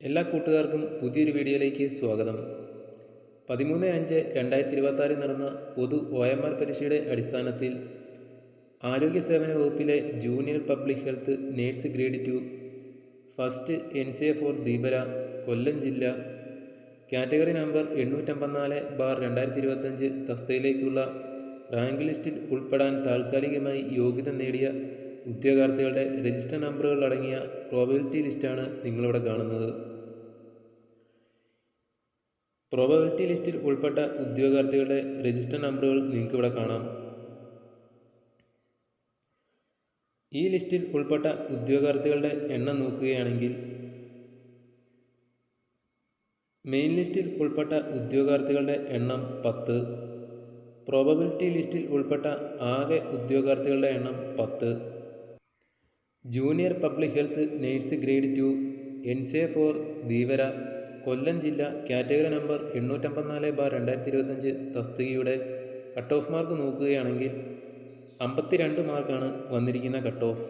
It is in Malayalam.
എല്ലാ കൂട്ടുകാർക്കും പുതിയൊരു വീഡിയോയിലേക്ക് സ്വാഗതം. 13/5/2026 നടന്ന പൊതു OMR പരീക്ഷയുടെ അടിസ്ഥാനത്തിൽ ആരോഗ്യ സേവന വകുപ്പിലെ junior public health nurse grade 2 first NCA for Dheevara Kollam ജില്ല കാറ്റഗറി നമ്പർ 854/2025 തസ്തികയിലേക്കുള്ള റാങ്ക് ലിസ്റ്റിൽ ഉൾപ്പെടാൻ താൽക്കാലികമായി യോഗ്യത നേടിയ ഉദ്യോഗാർത്ഥികളുടെ രജിസ്റ്റർ നമ്പറുകൾ അടങ്ങിയ പ്രോബബിലിറ്റി ലിസ്റ്റാണ് നിങ്ങളിവിടെ കാണുന്നത്. പ്രോബബിലിറ്റി ലിസ്റ്റിൽ ഉൾപ്പെട്ട ഉദ്യോഗാർത്ഥികളുടെ രജിസ്റ്റർ നമ്പറുകൾ നിങ്ങൾക്ക് ഇവിടെ കാണാം. ഈ ലിസ്റ്റിൽ ഉൾപ്പെട്ട ഉദ്യോഗാർത്ഥികളുടെ എണ്ണം നോക്കുകയാണെങ്കിൽ മെയിൻ ലിസ്റ്റിൽ ഉൾപ്പെട്ട ഉദ്യോഗാർത്ഥികളുടെ എണ്ണം 10, പ്രോബബിലിറ്റി ലിസ്റ്റിൽ ഉൾപ്പെട്ട ആകെ ഉദ്യോഗാർത്ഥികളുടെ എണ്ണം 10. Junior public health nurse grade 2 NCA for Dheevara Kollam ജില്ല കാറ്റഗറി നമ്പർ 854/2025 തസ്തികയുടെ കട്ട് ഓഫ് മാർക്ക് നോക്കുകയാണെങ്കിൽ 52 മാർക്കാണ് വന്നിരിക്കുന്ന കട്ട് ഓഫ്.